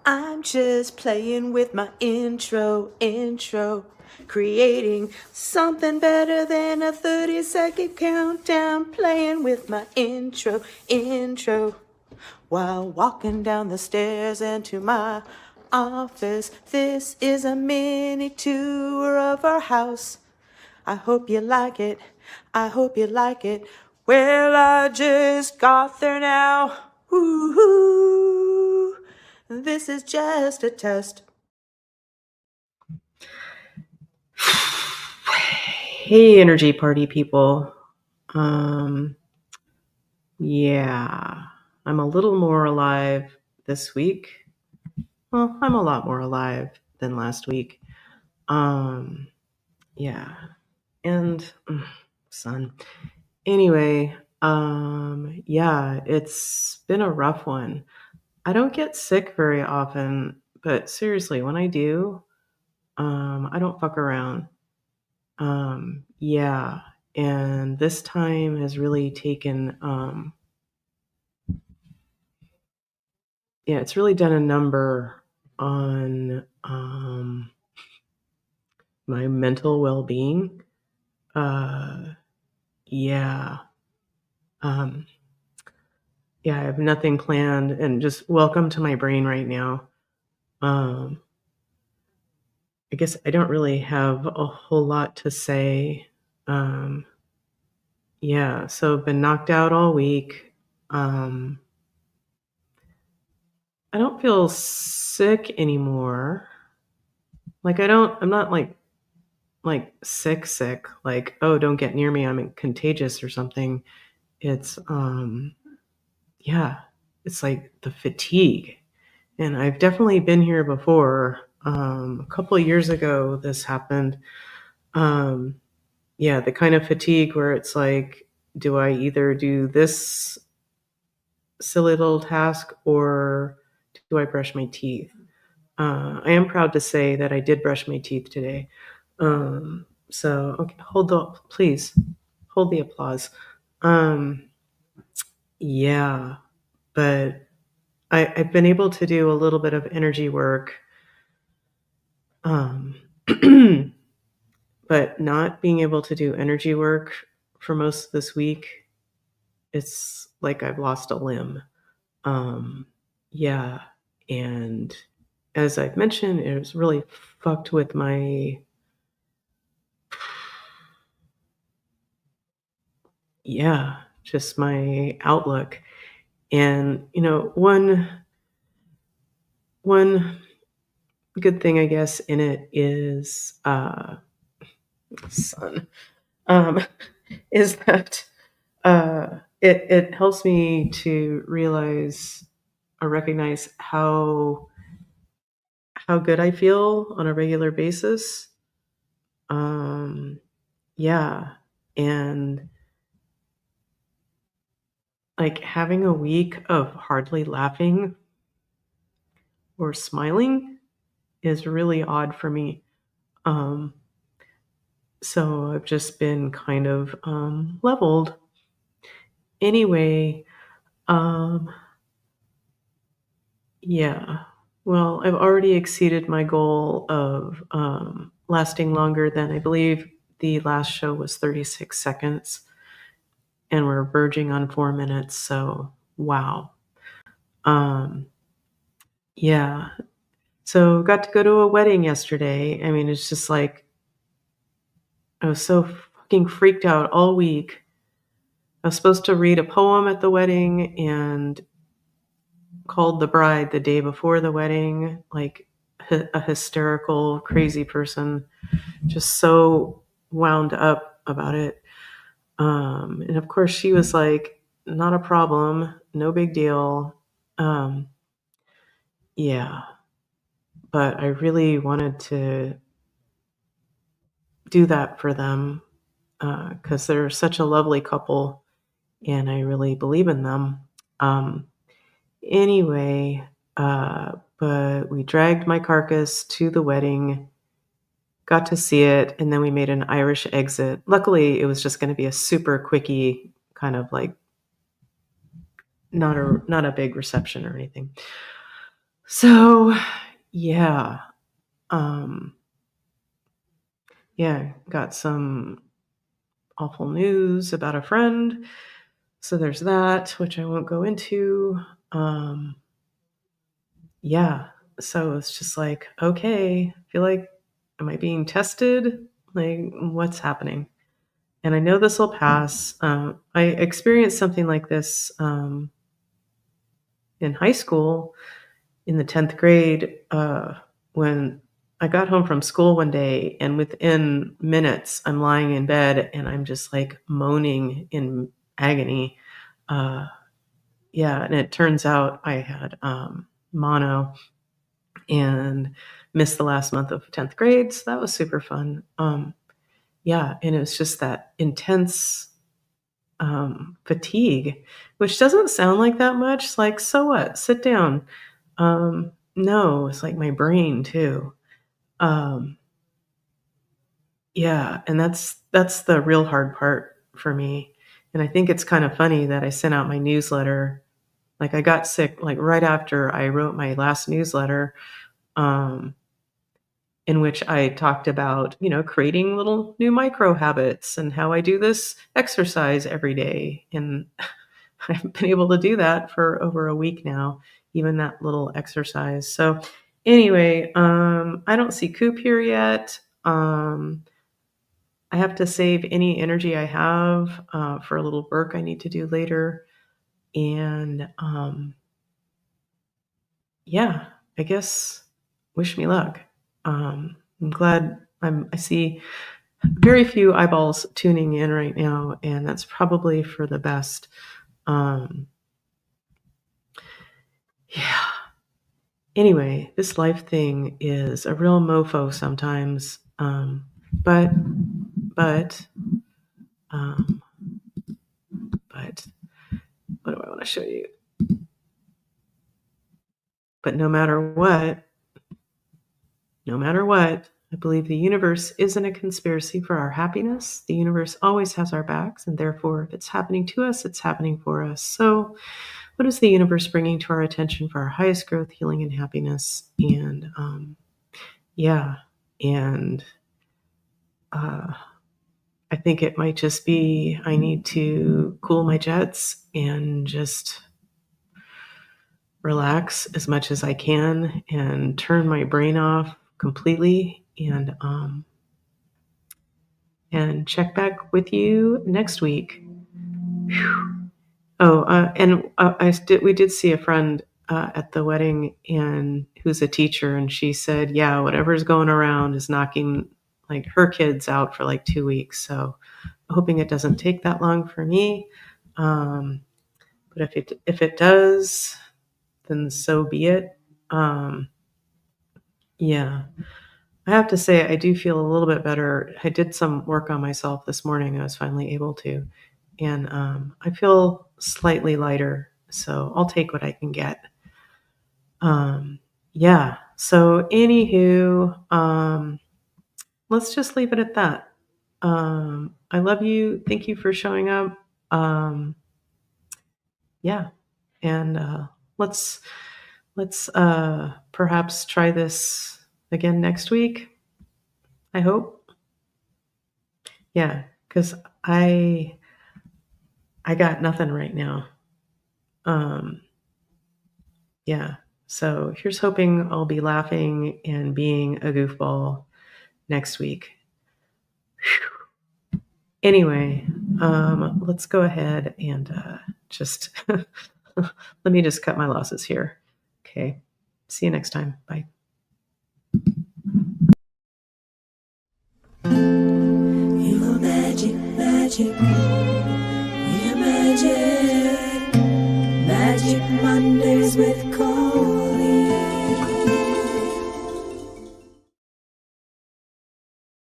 I'm just playing with my intro, creating something better than a 30-second countdown, playing with my intro, while walking down the stairs into my office. This is a mini tour of our house. I hope you like it. Well, I just got there now. Woo-hoo. This is just a test. Hey, energy party people. Yeah, I'm a little more alive this week. Well, I'm a lot more alive than last week. Yeah, and son. Anyway, yeah, it's been a rough one. I don't get sick very often, but seriously, when I do, I don't fuck around. Yeah, and this time has really taken, it's really done a number on my mental well-being. Yeah, yeah, I have nothing planned, and just welcome to my brain right now. I guess I don't really have a whole lot to say. Yeah, so I've been knocked out all week. I don't feel sick anymore. Like I'm not like sick, like, oh, don't get near me, I'm contagious or something. It's yeah, it's like the fatigue. And I've definitely been here before. A couple of years ago this happened. Yeah, the kind of fatigue where it's like, do I either do this silly little task or do I brush my teeth? I am proud to say that I did brush my teeth today. So, okay, please hold the applause. Yeah, but I've been able to do a little bit of energy work. But not being able to do energy work for most of this week, it's like I've lost a limb. Yeah, and as I've mentioned, it was really fucked with my just my outlook. And one good thing I guess in it is sun is that it helps me to realize or recognize how good I feel on a regular basis. Yeah, and like having a week of hardly laughing or smiling is really odd for me. Um, so I've just been kind of leveled. Anyway, um, yeah. Well, I've already exceeded my goal of lasting longer than I believe the last show was 36 seconds, and we're verging on 4 minutes. So, wow. Um, yeah. So, got to go to a wedding yesterday. I mean, it's just like I was so fucking freaked out all week. I was supposed to read a poem at the wedding and called the bride the day before the wedding, like a hysterical, crazy person, just so wound up about it. And of course, she was like, not a problem, no big deal. Yeah, but I really wanted to do that for them because they're such a lovely couple and I really believe in them. Um, anyway, but we dragged my carcass to the wedding, got to see it, and then we made an Irish exit. Luckily, it was just going to be a super quickie kind of like not a big reception or anything. So, yeah. Got some awful news about a friend. So there's that, which I won't go into. Um, yeah. So it's just like, okay, I feel like, am I being tested? Like, what's happening? And I know this will pass. I experienced something like this in high school in the 10th grade when I got home from school one day, and within minutes, I'm lying in bed and I'm just like moaning in agony. Uh, and it turns out I had mono and missed the last month of 10th grade. So that was super fun. And it was just that intense fatigue, which doesn't sound like that much. It's like, so what? Sit down. No, it's like my brain too. Um, and that's the real hard part for me. And I think it's kind of funny that I sent out my newsletter. Like I got sick like right after I wrote my last newsletter, um, in which I talked about, creating little new micro habits and how I do this exercise every day. And I've been able to do that for over a week now, even that little exercise. So anyway, I don't see Coop here yet. I have to save any energy I have for a little work I need to do later. And I guess wish me luck. I'm glad I see very few eyeballs tuning in right now, and that's probably for the best. Anyway, this life thing is a real mofo sometimes. But what do I want to show you? But no matter what, I believe the universe isn't a conspiracy for our happiness. The universe always has our backs, and therefore, if it's happening to us, it's happening for us. So, what is the universe bringing to our attention for our highest growth, healing, and happiness? And I think it might just be I need to cool my jets and just relax as much as I can and turn my brain off completely and check back with you next week. Whew. We did see a friend at the wedding and who's a teacher, and she said, yeah, whatever's going around is knocking like her kids out for like 2 weeks. So hoping it doesn't take that long for me. But if it does, then so be it. I have to say, I do feel a little bit better. I did some work on myself this morning. I was finally able to. And I feel slightly lighter. So I'll take what I can get. So anywho, let's just leave it at that. I love you. Thank you for showing up. And let's perhaps try this again next week. I hope. Yeah, because I got nothing right now. So here's hoping I'll be laughing and being a goofball next week. Whew. Anyway, let's go ahead and just let me just cut my losses here. Okay. See you next time. Bye. You're magic, magic. We're magic. Magic Mondays with